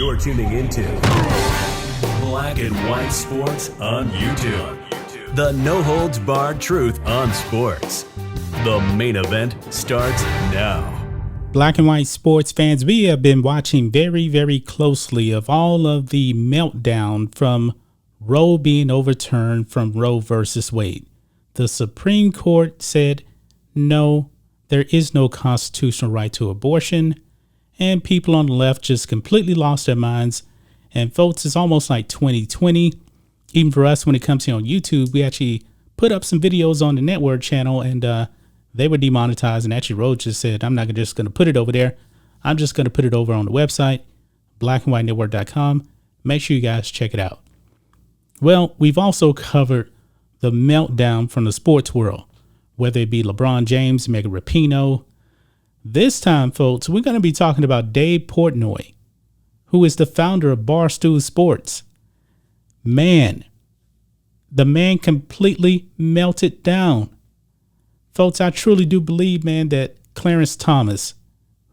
You're tuning into Black and White Sports on YouTube. The no-holds-barred truth on sports. The main event starts now. Black and White Sports fans, we have been watching very, very closely of all of the meltdown from Roe being overturned from Roe versus Wade. The Supreme Court said, no, there is no constitutional right to abortion. And people on the left just completely lost their minds. And folks, it's almost like 2020. Even for us, when it comes here on YouTube, we actually put up some videos on the network channel and they were demonetized. And actually, Roe just said, I'm not just going to put it over there. I'm just going to put it over on the website, blackandwhitenetwork.com. Make sure you guys check it out. Well, we've also covered the meltdown from the sports world, whether it be LeBron James, Megan Rapinoe. This time, folks, we're going to be talking about Dave Portnoy, who is the founder of Barstool Sports. Man, the man completely melted down. Folks, I truly do believe, man, that Clarence Thomas,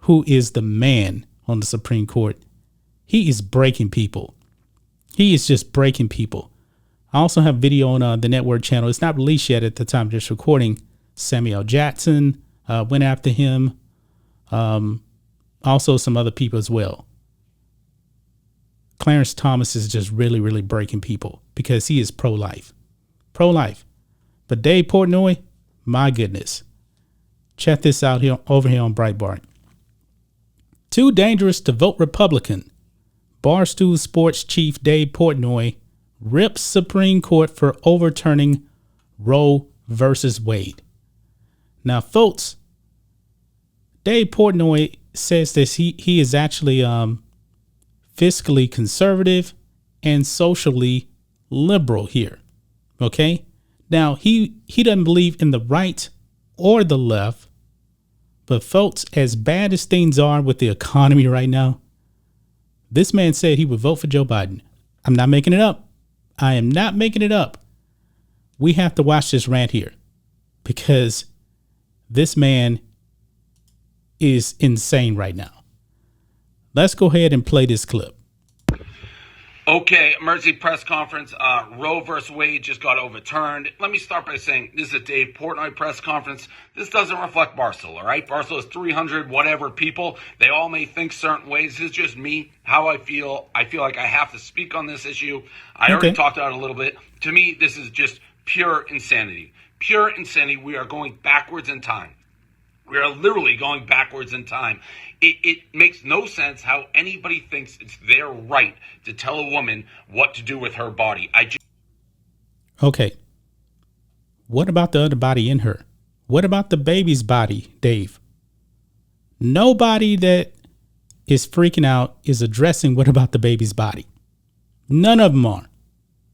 who is the man on the Supreme Court, he is breaking people. He is just breaking people. I also have video on the network channel. It's not released yet at the time of this recording. Samuel Jackson went after him. Also some other people as well. Clarence Thomas is just really, really breaking people because he is pro-life. Pro-life. But Dave Portnoy, my goodness. Check this out here over here on Breitbart. Too dangerous to vote Republican. Barstool Sports chief Dave Portnoy rips Supreme Court for overturning Roe versus Wade. Now, folks, Dave Portnoy says this. He is actually fiscally conservative and socially liberal here. OK, now he doesn't believe in the right or the left. But folks, as bad as things are with the economy right now, this man said he would vote for Joe Biden. I'm not making it up. I am not making it up. We have to watch this rant here because this man is insane right now. Let's go ahead and play this clip. Okay, emergency press conference. Roe versus Wade just got overturned. Let me start by saying this is a Dave Portnoy press conference. This doesn't reflect Barstool, all right? Barstool is 300 whatever people. They all may think certain ways. This is just me, how I feel. I feel like I have to speak on this issue. I already talked about it a little bit. To me, this is just pure insanity. Pure insanity. We are going backwards in time. We are literally going backwards in time. It makes no sense how anybody thinks it's their right to tell a woman what to do with her body. Okay. What about the other body in her? What about the baby's body, Dave? Nobody that is freaking out is addressing what about the baby's body. None of them are.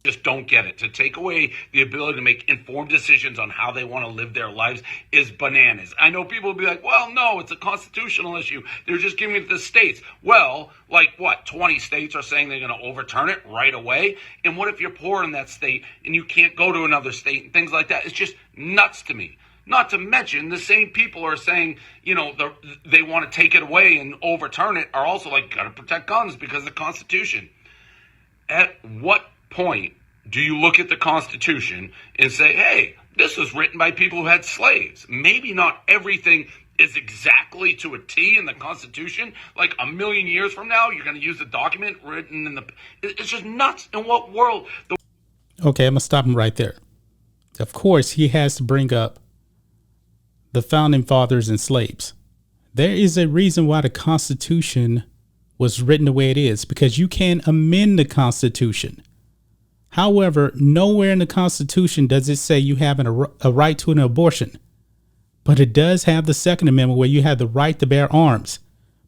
Just don't get it. To take away the ability to make informed decisions on how they want to live their lives is bananas. I know people will be like, well, no, it's a constitutional issue. They're just giving it to the states. Well, like what? 20 states are saying they're going to overturn it right away. And what if you're poor in that state and you can't go to another state and things like that? It's just nuts to me. Not to mention the same people are saying, you know, they want to take it away and overturn it are also like, got to protect guns because of the Constitution. At what point do you look at the Constitution and say, hey, this was written by people who had slaves? Maybe not everything is exactly to a T in the Constitution. Like a million years from now, you're going to use a document written in the... It's just nuts. In what world? Okay, I'm going to stop him right there. Of course, he has to bring up the founding fathers and slaves. There is a reason why the Constitution was written the way it is, because you can amend the Constitution. However, nowhere in the Constitution does it say you have a right to an abortion. But it does have the Second Amendment where you have the right to bear arms.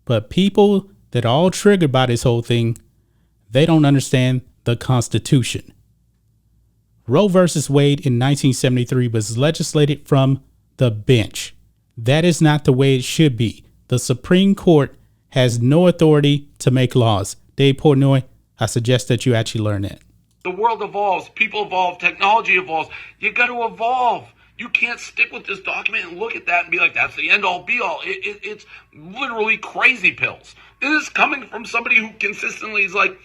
But people that are all triggered by this whole thing, they don't understand the Constitution. Roe versus Wade in 1973 was legislated from the bench. That is not the way it should be. The Supreme Court has no authority to make laws. Dave Portnoy, I suggest that you actually learn that. The world evolves, people evolve, technology evolves. You got to evolve. You can't stick with this document and look at that and be like, that's the end all be all. It's literally crazy pills. This is coming from somebody who consistently is like,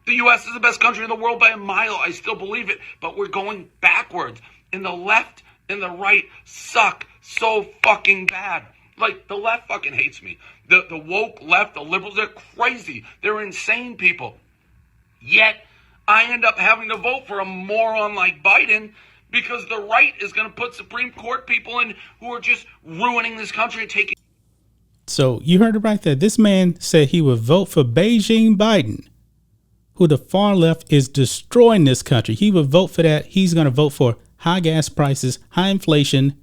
the U.S. is the best country in the world by a mile. I still believe it, but we're going backwards. And the left and the right suck so fucking bad. Like, the left fucking hates me. The woke left, the liberals, they're crazy. They're insane people. Yet, I end up having to vote for a moron like Biden because the right is going to put Supreme Court people in who are just ruining this country and taking... So, you heard it right there. This man said he would vote for Beijing Biden, who the far left is destroying this country. He would vote for that. He's going to vote for high gas prices, high inflation,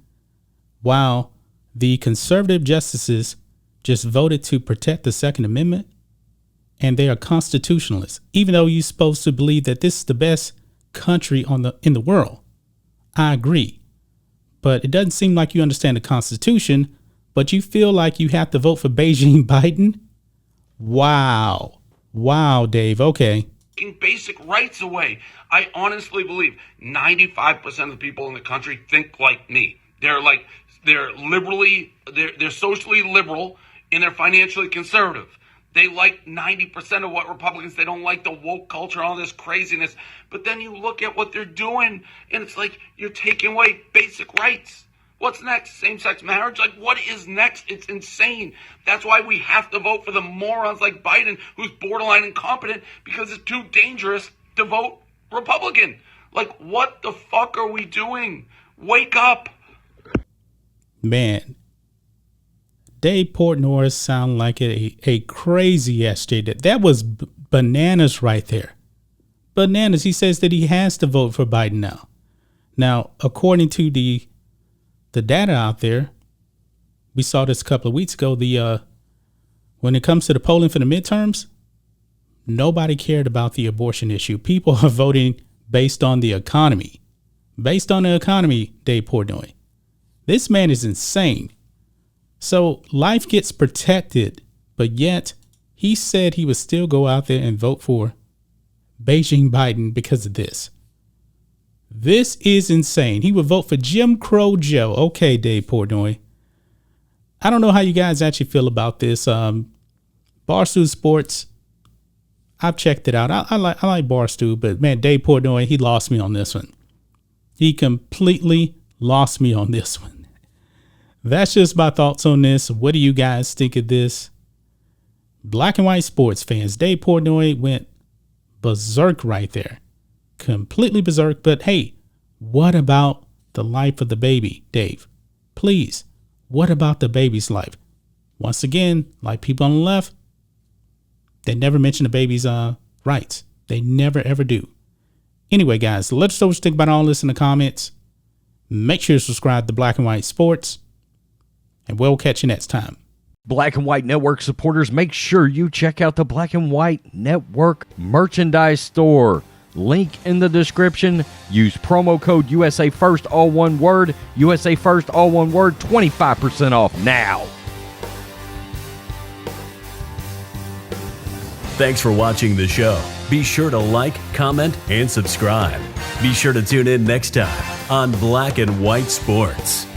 while the conservative justices just voted to protect the Second Amendment. And they are constitutionalists, even though you're supposed to believe that this is the best country in the world. I agree. But it doesn't seem like you understand the Constitution, but you feel like you have to vote for Beijing Biden? Wow. Wow, Dave. Okay. Basic rights away. I honestly believe 95% of the people in the country think like me. They're socially liberal and they're financially conservative. They like 90% of what Republicans, they don't like the woke culture, all this craziness. But then you look at what they're doing and it's like you're taking away basic rights. What's next? Same-sex marriage? Like, what is next? It's insane. That's why we have to vote for the morons like Biden, who's borderline incompetent, because it's too dangerous to vote Republican. Like, what the fuck are we doing? Wake up. Man, Dave Portnoy sound like a crazy SJW. That was bananas right there. Bananas. He says that he has to vote for Biden now. Now, according to the data out there, we saw this a couple of weeks ago. When it comes to the polling for the midterms, nobody cared about the abortion issue. People are voting based on the economy. Based on the economy, Dave Portnoy. This man is insane. So life gets protected, but yet he said he would still go out there and vote for Beijing Biden because of this. This is insane. He would vote for Jim Crow Joe. Okay, Dave Portnoy. I don't know how you guys actually feel about this. Barstool Sports, I've checked it out. I like Barstool, but man, Dave Portnoy, he lost me on this one. He completely lost me on this one. That's just my thoughts on this. What do you guys think of this? Black and white sports fans, Dave Portnoy went berserk right there. Completely berserk. But hey, what about the life of the baby, Dave? Please, what about the baby's life? Once again, like people on the left, they never mention the baby's rights. They never, ever do. Anyway, guys, let us know what you think about all this in the comments. Make sure to subscribe to Black and White Sports, and we'll catch you next time. Black and White Network supporters, make sure you check out the Black and White Network merchandise store. Link in the description. Use promo code USA First, all one word. USA First, all one word. 25% off now. Thanks for watching the show. Be sure to like, comment, and subscribe. Be sure to tune in next time on Black and White Sports.